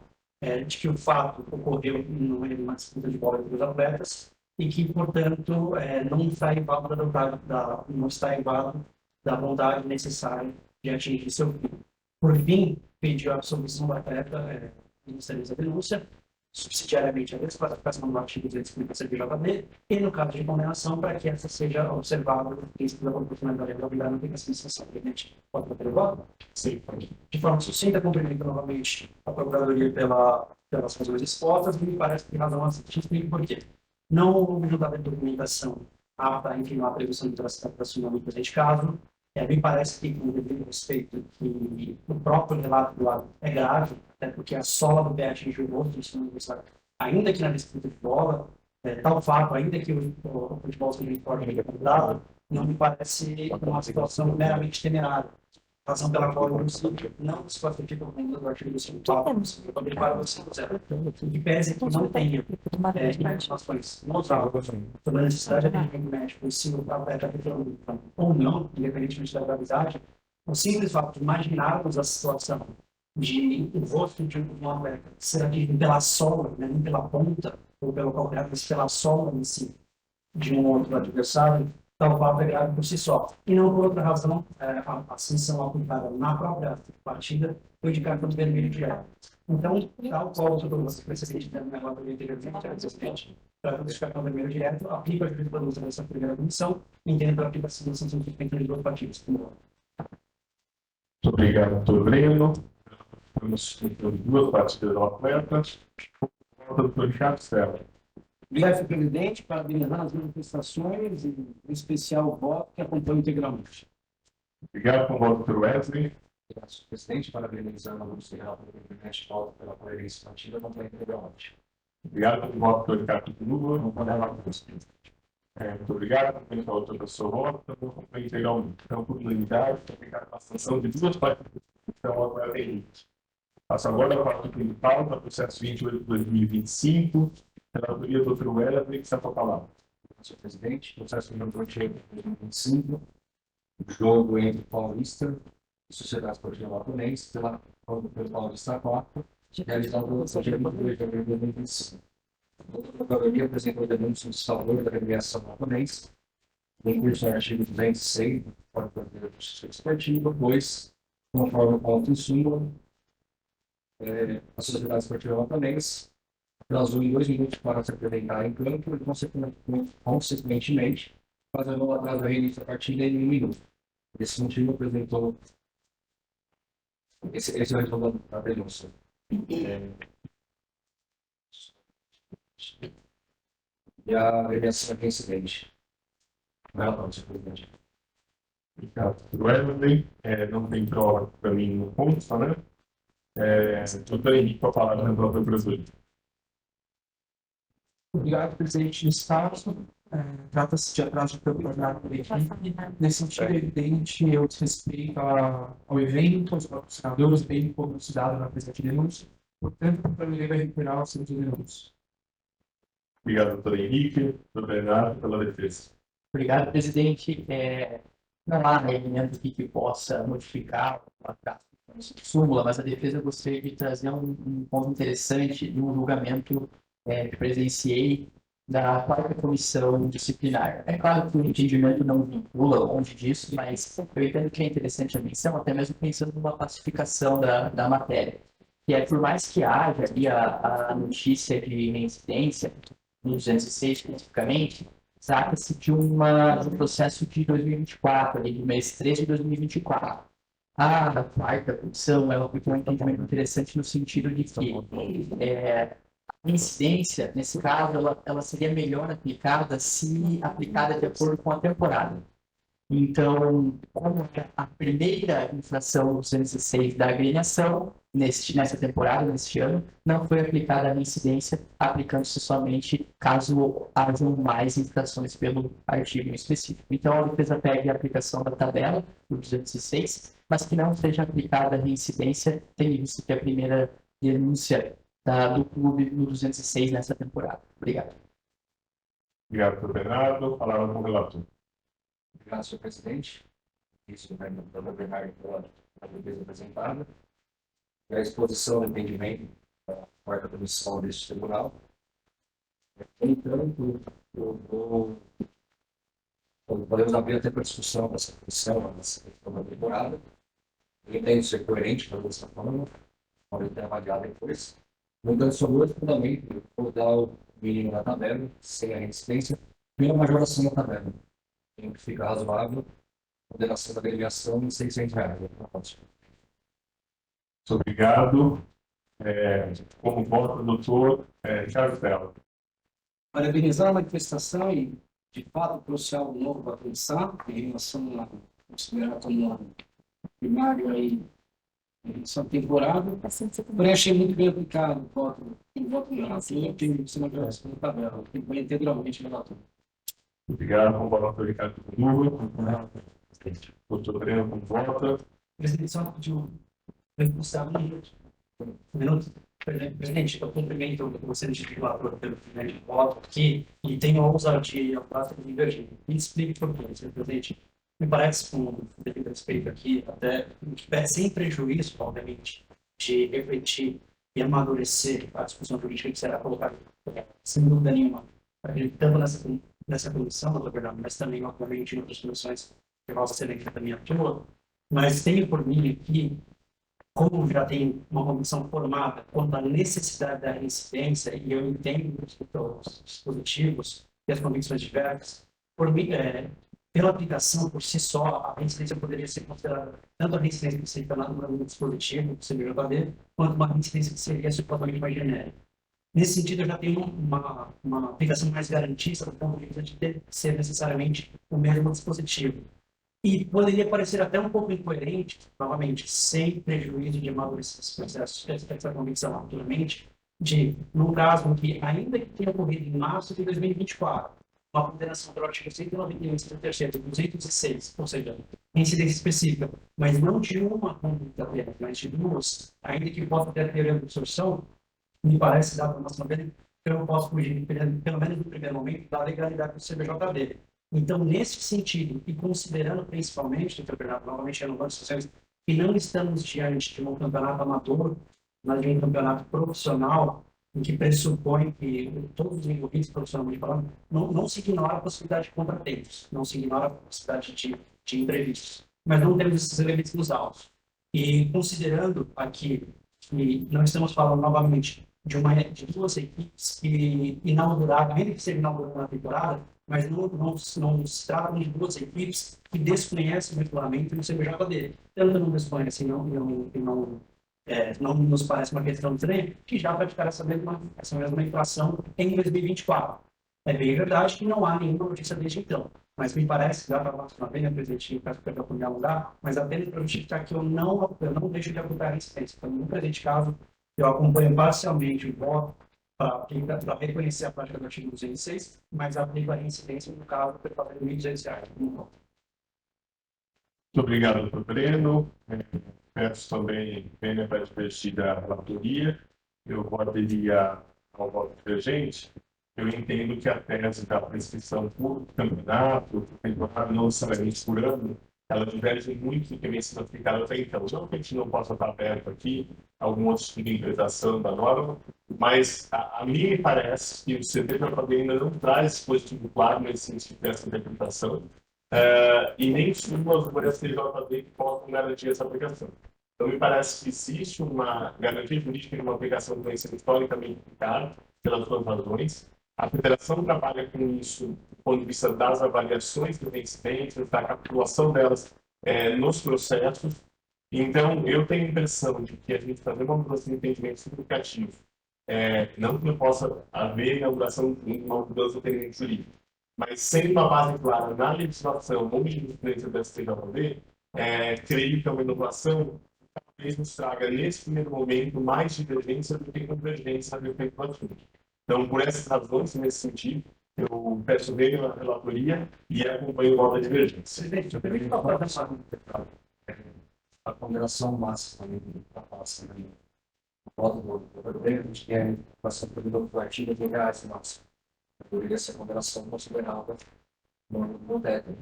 de que o fato ocorreu numa disputa de bola entre os atletas e que, portanto, não está inválida não está inválida da vontade necessária de atingir seu fim. Por fim, pediu a absolvição do atleta, ministerializa a denúncia, subsidiariamente a desclassificação do artigo 250 CPJB e, no caso de condenação, para que essa seja observada o risco da proporcionalidade da obrigada na aplicação de sanção. Pode bater o voto? Sim. De forma sucinta, cumprimento novamente a Procuradoria pelas razões expostas, e me parece que razão assistida, explico por quê. Não houve julgamento de documentação apta a infirmar a presunção de veracidade da sua no presente caso. Me parece que, com o devido respeito, que o próprio relato do lado é grave, até porque a sola do pé atingiu o rosto, isso não é, ainda que na disputa de bola, tal fato, ainda que o futebol seja informe dado, não me parece uma situação meramente temerária. Razão pela qual o município não desclassifica o conteúdo do artigo 54, quando ele para o 50, que pese que não tenha informações mostradas sobre a necessidade de atendimento médico, se o atleta ou não, independentemente da gravidade, o simples fato de imaginarmos a situação de o rosto de um atleta ser atingido pela sola, né, não pela ponta, ou pelo calcanhar, mas pela sola em si, de um outro adversário, tal fato é grave por si só. E não por outra razão, a sanção aplicada na própria partida foi de cartão vermelho direto. Então, tal qual todo o precedente da relatória anteriormente, para o cartão vermelho direto, aplica a jurisprudência dessa primeira comissão, entendendo a aplicação da sanção suspensa de duas partidas. Muito obrigado, doutor Breno. Temos duas partidas do atleta. Doutor Ricardo Stella. Obrigado, senhor presidente, parabenizar as manifestações e, em especial, o voto que acompanha integralmente. Obrigado, com o voto, doutor Wesley. Obrigado, senhor presidente, parabenizando a luz geral pelo internet, volta pela coerência partida, acompanha integralmente. Obrigado, com o voto, doutor Ricardo Lula. Não pode falar com você. Muito obrigado, com o voto, doutor Sorrota. Acompanha integralmente. Então, por unanimidade, obrigado pela sanção de duas partidas. Então, agora tem passo agora a parte principal, para o processo 28 de 2025. Relatoria do Dr. Wesley, que está com a palavra. Senhor presidente, processo número 28 de 2025, jogo entre Paulista e Sociedade Esportiva Laponense, pelo Paulista 4, realizado no dia 22 de abril de 2025. A Procuradoria apresentou denúncia de salvador da agremiação Laponense, em curso do artigo 206 do Código de Justiça Esportiva, pois, conforme o ponto em súmula, a Sociedade Esportiva Laponense atrasou em 2 minutos para se apresentar em campo e, consequentemente, fazendo o atraso da reinício da partida em 1 minuto. Esse motivo apresentou esse é o resultado da denúncia. E a agremiação é reincidente. Não, senhor presidente. Obrigado, Dr. Wesley. Não tem prova para mim no ponto, né? Doutor Henrique, com a palavra na própria Procuradoria. Obrigado, presidente do Estado. Trata-se de atraso de campeonato da equipe. Nesse sentido, é evidente o desrespeito ao evento, aos patrocinadores, bem como cidadão na presente denúncia. Portanto, a Procuradoria vai recuperar os seus denúncias. Obrigado, doutor Henrique. Doutor Bernardo, pela defesa. Obrigado, presidente. Não há elemento aqui que possa modificar a súmula, mas a defesa gostaria de trazer um ponto interessante de um julgamento que presenciei da quarta comissão disciplinar. É claro que o entendimento não vincula longe disso, mas eu entendo que é interessante a menção, até mesmo pensando numa classificação da matéria. Que é, por mais que haja ali a notícia de reincidência, no 206 especificamente, trata-se de um processo de 2024, ali, do mês 13 de 2024. A quarta comissão, ela foi um entendimento interessante no sentido de que a incidência, nesse caso, ela seria melhor aplicada se aplicada de acordo com a temporada. Então, como a primeira infração 206 da agremiação, nessa temporada, neste ano, não foi aplicada a incidência, aplicando-se somente caso hajam mais infrações pelo artigo em específico. Então, a defesa pede a aplicação da tabela do 206, mas que não seja aplicada a reincidência, tendo visto que a primeira denúncia do clube no 206 nessa temporada. Obrigado. Obrigado, doutor Bernardo. Palavra com o relator. Obrigado, senhor presidente. isso vai governar a defesa apresentada, e a exposição do entendimento da quarta comissão deste tribunal. Entanto, podemos abrir até para discussão dessa comissão, dessa questão da temporada. Eu entendo ser coerente para essa forma, pode ter avaliado depois. No entanto, sobre o fundamento, eu vou dar o mínimo da tabela, sem a resistência, pela majoração da tabela. Tem que ficar razoável, condenação da delegação de R$600. Muito obrigado. Como voto, doutor Charles Belo. Parabenizar a manifestação e, de fato, trouxe algo novo para pensar em relação a considerar como primário aí, em relação à temporada. Porém, achei muito bem aplicado o voto do relator, tem que ser uma geração da tabela, tem que integralmente o relator. Obrigado. Como voto, doutor Ricardo Lula. Doutor Breno, como vota. Presidente, só pediu Gustavo um minuto. Presidente, eu cumprimento você de titulador pelo primeiro voto aqui e tenho a ousadia para divergir. Me explique por quê, senhor presidente. Me parece, com devido respeito aqui, até sem prejuízo, obviamente, de refletir e amadurecer a discussão política que será colocada, sem dúvida nenhuma, tanto nessa comissão, doutor Bernardo, mas também, obviamente, em outras comissões que Vossa Excelência também atua, mas tenho por mim aqui, como já tem uma comissão formada quanto à necessidade da reincidência, e eu entendo os dispositivos e as convicções diversas, pela aplicação por si só, a reincidência poderia ser considerada tanto a reincidência que seria no dispositivo, do CBJD, quanto uma reincidência que seria supostamente mais genérica. Nesse sentido, eu já tenho uma aplicação mais garantista do ponto de vista de ter que ser necessariamente o mesmo dispositivo. E poderia parecer até um pouco incoerente, novamente, sem prejuízo de amadurecer esse processo, essa convicção futuramente, num caso em que, ainda que tenha ocorrido em março de 2024, uma condenação pelo artigo 191, 3º, 206, ou seja, incidência específica, mas não de uma conduta apenas, mas de duas, ainda que possa ter a teoria da absorção, me parece, dado a nossa vez, que eu não posso fugir, pelo menos no primeiro momento, da legalidade do CBJD. Então, nesse sentido, e considerando principalmente, doutor Bernardo, novamente renovando situações, que não estamos diante de um campeonato amador, mas de um campeonato profissional, em que pressupõe que todos os envolvidos profissionalmente falando, não se ignora a possibilidade de contratempos, não se ignora a possibilidade de imprevistos, mas não temos esses elementos nos autos. E considerando aqui que não estamos falando novamente de duas equipes que inauguraram, ainda que seja inaugurada na temporada, mas não se trata de duas equipes que desconhecem o regulamento no CBJD. Tanto não desconhecem não nos parece uma questão estranha, que já praticaram essa mesma inflação em 2024. É bem verdade que não há nenhuma notícia desde então, mas me parece, dá para falar uma vez, presidente, peço perdão por me alongar, mas apenas para justificar que eu não deixo de apontar a resistência. Então, no presente caso, eu acompanho parcialmente o voto para reconhecer a prática do artigo 206, mas aplico a reincidência no caso pelo papel de R$1.200. Muito obrigado, doutor Breno. Peço também para divertir da relatoria. Eu votaria ao voto divergente. Eu entendo que a tese da prescrição por campeonato, temporada, não necessariamente por ano, ela diverge muito do que vem sendo aplicado até então. Não que a gente não possa estar aberto aqui a algum outro tipo de interpretação da norma, mas a mim me parece que o CTJD ainda não traz dispositivo claro nesse sentido dessa interpretação, e nem súmulas do STJD que possam garantir essa aplicação. Então, me parece que existe uma garantia jurídica de uma aplicação que vem sendo historicamente aplicada pelas suas razões. A federação trabalha com isso do ponto de vista das avaliações do reincidente, da capitulação delas nos processos. Então, eu tenho a impressão de que a gente fazer uma mudança de entendimento significativo, não que não possa haver inauguração de uma mudança de entendimento jurídico, mas sem uma base clara na legislação, ou jurisprudência da STJD, creio que é uma inovação que talvez nos traga, nesse primeiro momento, mais divergência do que convergência a respeito do assunto. Então, por essas razões, nesse sentido, eu peço bem a relatoria e acompanho o voto da divergência. Presidente, eu permito a ponderação máxima da passa o voto do governo, a gente quer passar pelo artigo de reais máximo. Poderia ser a ponderação considerada no teto.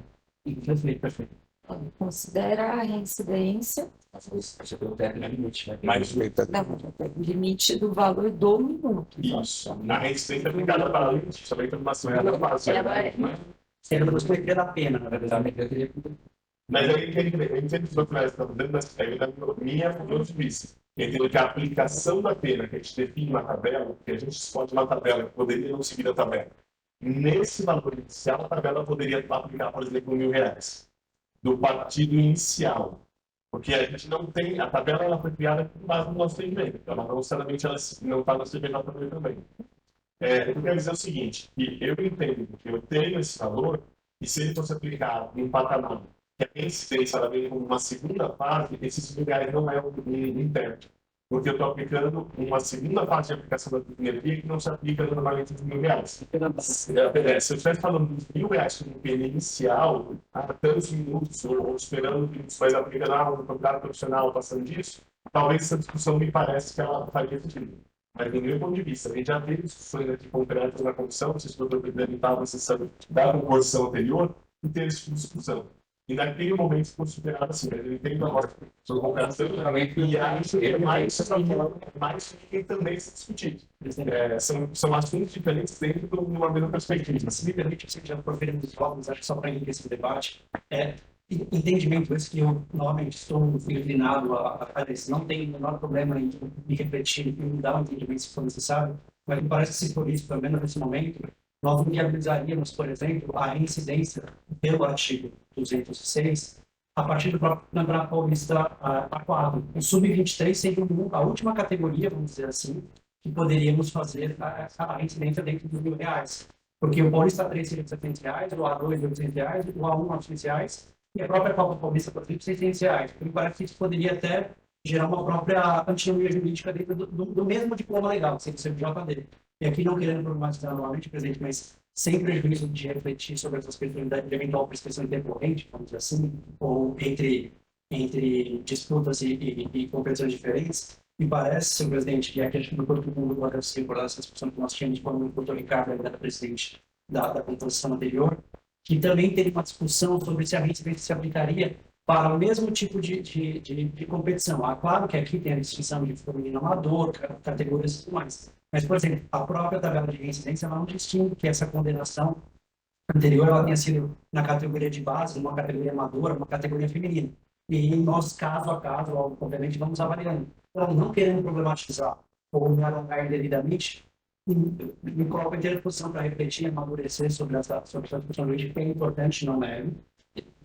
Perfeito. Considera a reincidência Você tem um teto de limite, né? Mas o limite do valor do minuto. isso, na resistência aplicada para a lei, também tem uma segunda fase. Seria depois que ele da pena, na verdade. Mas aí eu entendo que o doutor está dando essa regra da minha ponto de vista. Eu entendo que a aplicação da pena que a gente define uma tabela, que a gente escolhe uma tabela que poderia não seguir a tabela. Nesse valor inicial, a tabela poderia aplicar, por exemplo, R$1.000 do partido inicial. Porque a gente não tem, a tabela ela foi criada com base no nosso segmento. Ela não necessariamente ela não está no CPJ também. Eu quero dizer o seguinte, que eu entendo que eu tenho esse valor, e se ele fosse aplicado em um patamar que a incidência ela vem como uma segunda fase, esses lugares não é um interno. Porque eu estou aplicando uma segunda fase de aplicação da primeira via que não se aplica normalmente de R$1.000. Se eu estivesse falando de R$1.000 como pena inicial, há tantos minutos, ou esperando minutos, mas aplicando um contrato profissional passando disso, talvez essa discussão me parece que ela faria sentido. Mas, do meu ponto de vista, a gente já teve discussões aqui concretas na comissão, vocês o doutor Pedro estava acessando da composição anterior, e teve essa discussão. E naquele momento ficou superado assim, mas eu entendo agora sobre comparação e acho que é mais que também se discutir. São assuntos diferentes dentro de uma mesma perspectiva. Se me permite, você já proferir dos jovens, acho que só para enriquecer esse debate, entendimento esse que eu normalmente estou inclinado a isso. Não tem o menor problema em me refletir e mudar o entendimento se for necessário, mas me parece que se for isso, pelo menos nesse momento, nós viabilizaríamos, por exemplo, a incidência pelo artigo 206 a partir do próprio Campeonato Paulista A4. O Sub-23 seria a última categoria, vamos dizer assim, que poderíamos fazer a incidência dentro dos R$1.000. Porque o Paulista 3 seria R$700, o A2 R$800, o A1 R$900, e a própria Copa Paulista, por exemplo, R$600. Me parece que isso poderia até gerar uma própria antinomia jurídica dentro do mesmo diploma legal, sem ser o JD. E aqui não querendo problematizar novamente, presidente, mas sem prejuízo de refletir sobre essas questões de eventual prescrição intercorrente, vamos dizer assim, ou entre disputas e competições diferentes, me parece, senhor presidente, que aqui acho que no corpo do mundo agora se recordar essa discussão que nós tínhamos quando o doutor Ricardo era presidente da composição anterior, que também teria uma discussão sobre se a reincidência se aplicaria para o mesmo tipo de competição. Claro que aqui tem a distinção de feminino amador, categorias e tudo mais. Mas, por exemplo, a própria tabela de reincidência ela não distingue que essa condenação anterior ela tenha sido na categoria de base, uma categoria amadora, uma categoria feminina. E nós, caso a caso, obviamente, vamos avaliando. Então, não querendo problematizar ou me alongar indevidamente, me coloco em disposição para refletir e amadurecer sobre essa discussão jurídica, que é importante, não é?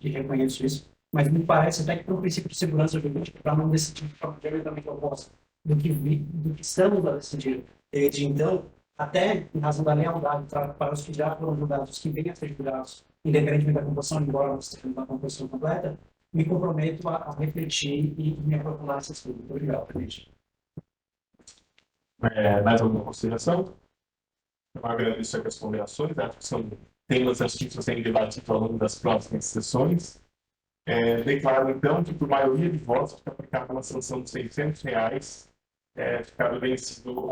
E reconheço isso. Mas me parece até que para um princípio de segurança jurídica, para não decidir de forma diretamente oposta do que estamos a decidir. Então, até em razão da lealdade para os que já foram julgados, os que venham a ser julgados, independentemente da composição, embora não esteja uma composição completa, me comprometo a refletir e me aprofundar nesse estudo. Muito obrigado, presidente. Mais alguma consideração? Eu agradeço as ponderações, acho que são temas que serem debatidos ao longo das próximas sessões. Declaro, então, que por maioria de votos fica aplicada uma sanção de R$600, ficado vencido o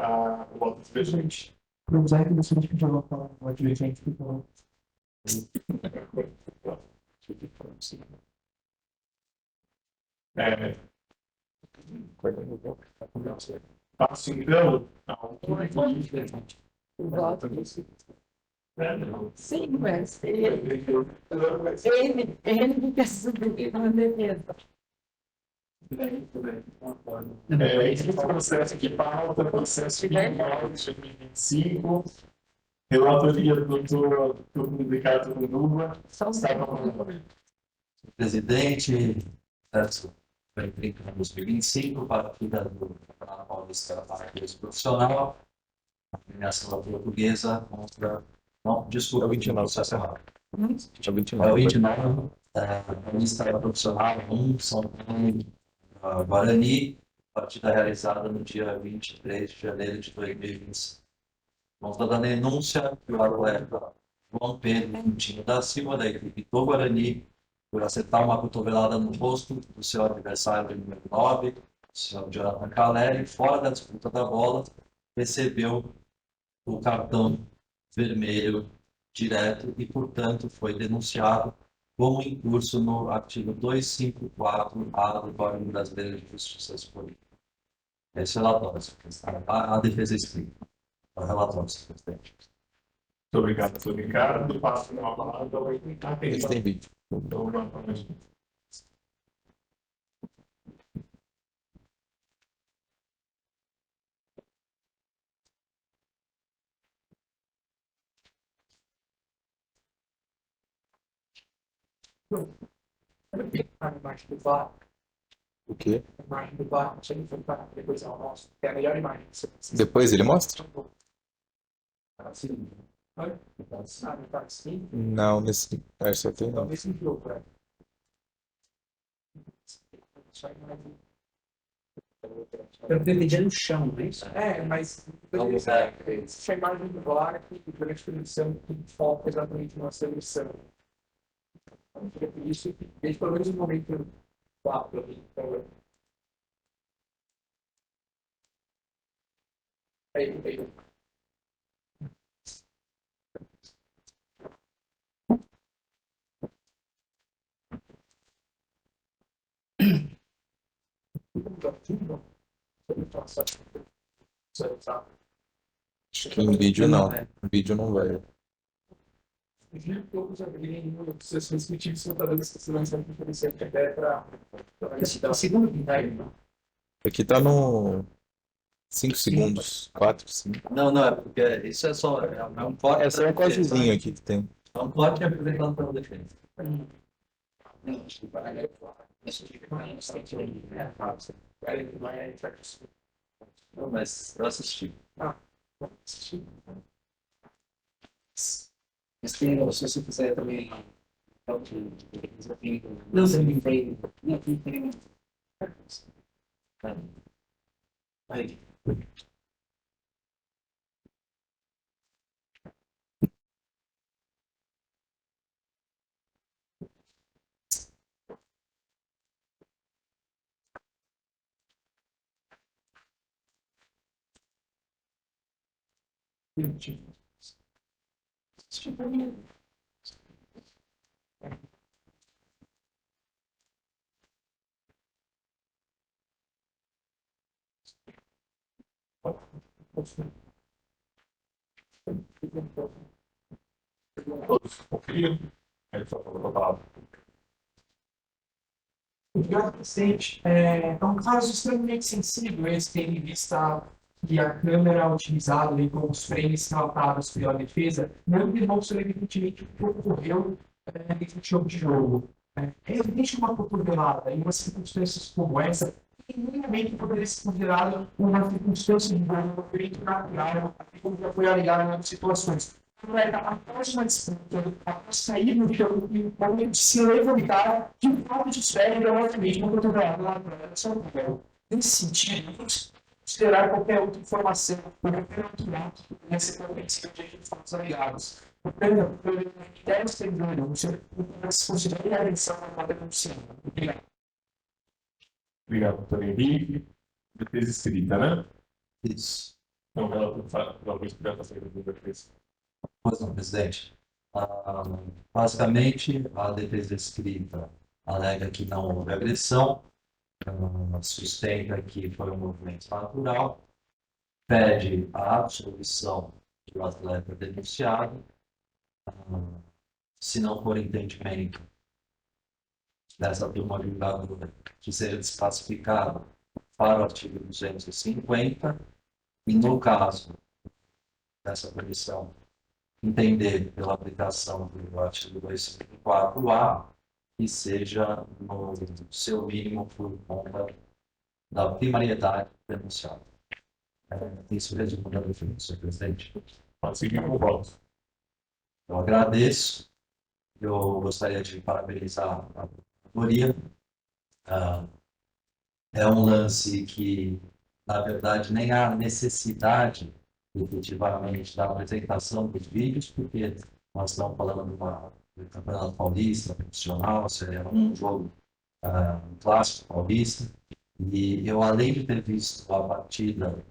voto do presidente. Para usar que você pediu uma palavra, o dirigente que falou. Passo, então, O voto sim, mas ele fica subindo na defesa. Esse processo de pauta, processo final de 2025, relatoria do doutor Ricardo Conduva. Presidente, foi feito em 2025, partida do Campeonato Paulista da Parada Profissional, a premiação portuguesa contra. Não, desculpa, 29, processo errado. É 29, Paulista Profissional 1, São Paulo, Guarani, partida realizada no dia 23 de janeiro de 2025. Conta da denúncia que o atleta João Pedro Coutinho da Silva, da equipe do Guarani, por acertar uma cotovelada no rosto do seu adversário de número 9, o senhor Jonathan Caleri, fora da disputa da bola, recebeu o cartão vermelho direto e, portanto, foi denunciado como em curso no artigo 254-A do Código Brasileiro de Justiça Política. Esse relatório, a defesa escrita. O relatório, senhor presidente. Muito obrigado, doutor Ricardo. Passo a palavra ao Ricardo. Esse tem vídeo. A imagem do VAR, O quê? a imagem do VAR, não sei se foi para depois eu mostro. É a melhor imagem. Depois ele mostra? Assim. Oi? Ah, não tá assim? Não, nesse. Esse aqui não. Talvez em jogo, né? Só a imagem. Eu deveria no chão, não é isso? É, mas se a imagem do VAR aqui, durante a transmissão, que foca exatamente na seleção. Então, fica por isso que, desde pelo menos o momento 4 ali. Então, aí. Acho que em vídeo não. Em vídeo não vai. Todos abrirem os seus respectivos computadores que você vai ser interessante até para O segundo que tá aí, Aqui tá no 5 segundos. 4, 5. Não, não, é porque isso é só. É um corte. É só um cortezinho aqui que tem. É um corte apresentado pela defesa. Não, mas eu assisti. Mas tem, se você quiser também. Não, você me tem. Não, tem. Aí. Todos conferiram? Aí, só para a palavra. Obrigado, presidente. É um caso extremamente sensível esse, tendo em vista que a câmera utilizada ali com os frames relatados pela defesa não demonstra evidentemente o que ocorreu nesse jogo de jogo. É evidente que uma cotovelada em umas circunstâncias como essa, minimamente poderia ser considerada uma circunstância de desenvolvimento natural, como já foi alegado em outras situações. Após uma disputa, após sair no chão e o momento de se levantar, que o próprio desfere obviamente uma cotovelada lá para São Paulo. Nesse sentido, vamos considerar qualquer outra informação, qualquer outro ato que poderia ser cometido diante dos fatos alegados. Portanto, pelo critério exterior, o senhor se considera a agressão armada denunciada. Obrigado. Obrigado, doutor Henrique. Defesa escrita, né? Isso. Então, ela talvez puder fazer a defesa. Pois não, presidente. Basicamente, a defesa escrita alega que não houve agressão, sustenta que foi um movimento natural, pede a absolvição do atleta denunciado, se não for entendimento dessa turma julgadora que seja desclassificado para o artigo 250, e no caso dessa comissão entender pela aplicação do artigo 254-A que seja no seu mínimo por conta da primariedade denunciada. Isso resumo da defesa, senhor presidente. Pode seguir com o voto. Eu agradeço. Eu gostaria de parabenizar a promotoria. É um lance que, na verdade, nem há necessidade efetivamente da apresentação dos vídeos, porque nós estamos falando do Campeonato Paulista profissional, seria um jogo um clássico paulista, e eu, além de ter visto a partida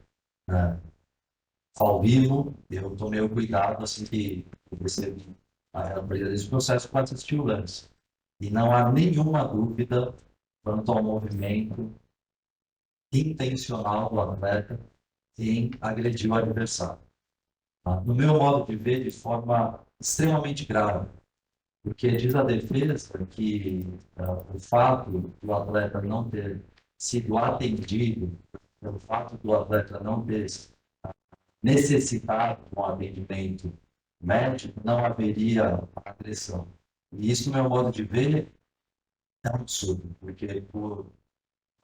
ao vivo, eu tomei o cuidado, assim que eu recebi a abertura desse processo, para assistir o lance. E não há nenhuma dúvida quanto ao movimento intencional do atleta em agredir o adversário. Tá? No meu modo de ver, de forma extremamente grave, porque diz a defesa que o fato do atleta não ter sido atendido, pelo fato do atleta não ter necessitado de um atendimento médico, não haveria agressão. E isso, no meu modo de ver, é um absurdo, porque por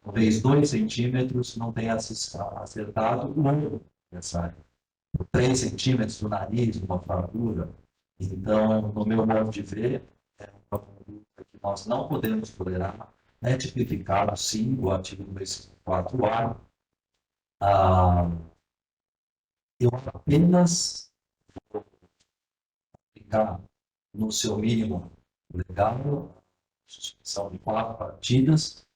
talvez 2 centímetros não tenha acertado o adversário. Por 3 centímetros do nariz, uma fratura. Então, no meu modo de ver, é uma conduta que nós não podemos tolerar. É tipificado, sim, o artigo 204A. Eu apenas vou aplicar no seu mínimo legal, suspensão de 4 partidas,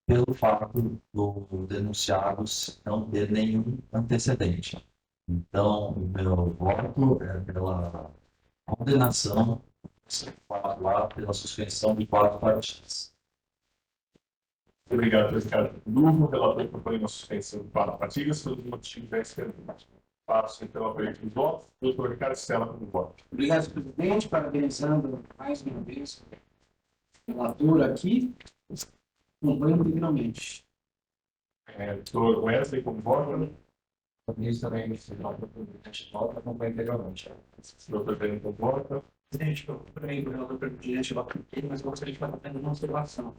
pelo fato do denunciado não ter nenhum antecedente. Então, o meu voto é pela condenação lá pela suspensão de 4 partidas. Obrigado, Ricardo. O relator propõe uma suspensão de 4 partidas, pelos motivos da experiência. Passo então a frente dos votos. Doutor Ricardo Stella, como voto. Obrigado, presidente. Parabenizando mais uma vez o relator aqui. Acompanho integralmente. Doutor Wesley, como voto. Isso também, a gente volta, acompanha integralmente. Doutor Pedro, como voto. Presidente, eu procurei o relator pelo diante lá porque, mas gostaria de fazer uma observação.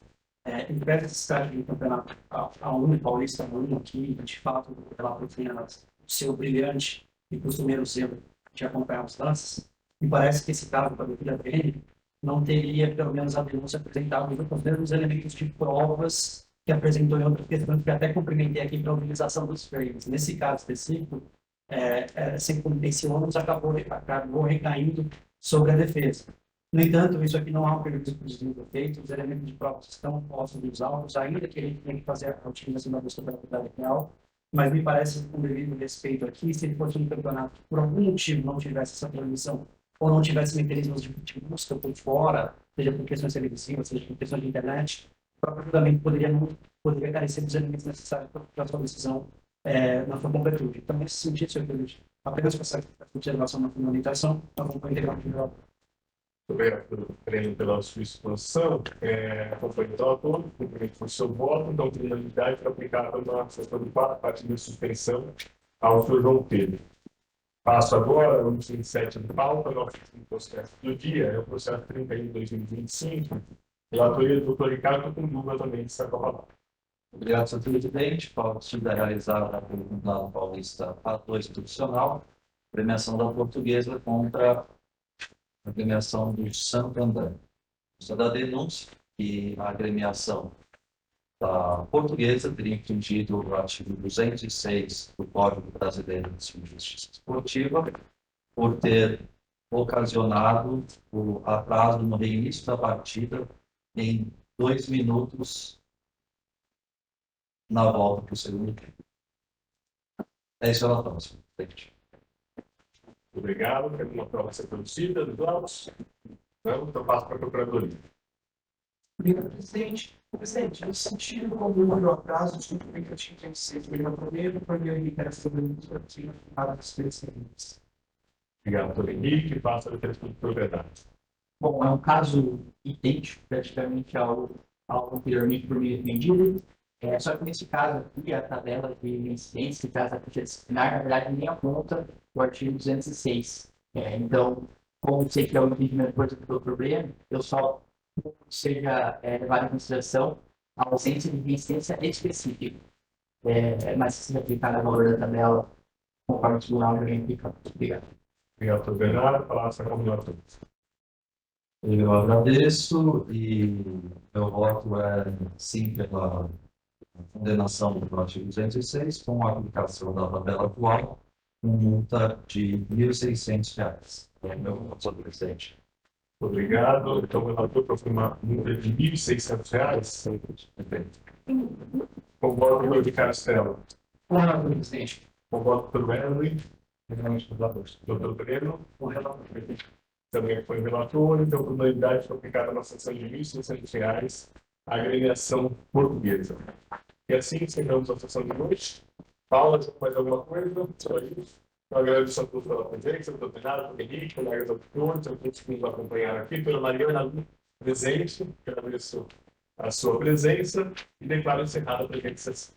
Em vez de estar de campeonato A1 Paulista 1 aqui, de fato, o relator tinha o seu brilhante e costumeiro zelo de acompanhar os lances, me parece que esse caso da defesa dele não teria, pelo menos, a denúncia apresentada com os mesmos elementos de provas que apresentou em outras questões, que até cumprimentei aqui para a utilização dos frames. Nesse caso específico, esse ônus acabou recaindo sobre a defesa. No entanto, isso aqui não há um prejuízo para os efeitos, os elementos de prova estão postos nos autos, ainda que ele tenha que fazer a utilização da busca pela verdade real, mas me parece com devido respeito aqui, se ele fosse um campeonato que por algum motivo não tivesse essa transmissão, ou não tivesse mecanismos de busca por fora, seja por questões televisivas, seja por questões de internet, o próprio julgamento poderia carecer dos elementos necessários para a sua decisão na sua completude. Então, nesse sentido, senhor presidente, apenas para essa observação na fundamentação, eu vou integrar o relator. Obrigado, Breno, pela sua exposição. Acompanho o relator, cumprimento por seu voto, então tem unanimidade para aplicar uma sessão de 4 partidas de suspensão ao senhor João Pedro. Passo agora o item 7 de pauta, nosso processo do dia, é o processo 31/2025, relatoria do doutor Ricardo Cunduva também está com a palavra. Obrigado, senhor presidente. Partida realizada pelo Tribunal Paulista A2 Profissional, premiação da Portuguesa contra a agremiação do Santander. Consta da denúncia que a agremiação da Portuguesa teria infringido o artigo 206 do Código Brasileiro de Justiça Esportiva por ter ocasionado o atraso no reinício da partida em 2 minutos na volta para o segundo tempo. É isso, relatório, senhor presidente. Obrigado. Tem uma prova a ser produzida dos autos? Não, então passo para a Procuradoria. Obrigado, presidente. Presidente, no sentido como o atraso de cumprimento do artigo 36 do primeiro, para mim, a indicação da administrativa para as experiências. Obrigado, doutor Henrique. Passa a ter de propriedade. Bom, é um caso idêntico praticamente ao anteriormente por mim vendido. Só que nesse caso aqui, a tabela de incidência que traz a ficha disciplinar, na verdade, nem aponta o artigo 206. Então, como sei que é o entendimento do doutor Breno, eu só seja levado em consideração a ausência de incidência específica. Mas se aplicar no valor da tabela, conforme o tribunal já indica. Obrigado. Obrigado, doutor Bernardo. Palavra com o relator. Eu agradeço e meu voto é sim pela condenação do artigo 206 com a aplicação da tabela atual com multa de R$ 1.600. É meu voto, senhor presidente. Obrigado. Então, o relator propõe uma multa de R$ 1.600. Convoco o doutor Ricardo Stella. Concordo, presidente. Convoco o doutor Wesley. Integralmente do relator. Doutor Breno. O relator. também foi relator, então, por unanimidade, foi aplicada uma sanção de R$ 1.600 à agremiação portuguesa. E assim encerramos a sessão de hoje. Paula, mais alguma coisa? Só isso. Eu agradeço a todos pela presença, pelo Renato, pelo Henrique, colegas auditores, a todos que nos acompanharam aqui, pela Mariana presente, agradeço a sua presença e declaro encerrada a presente sessão.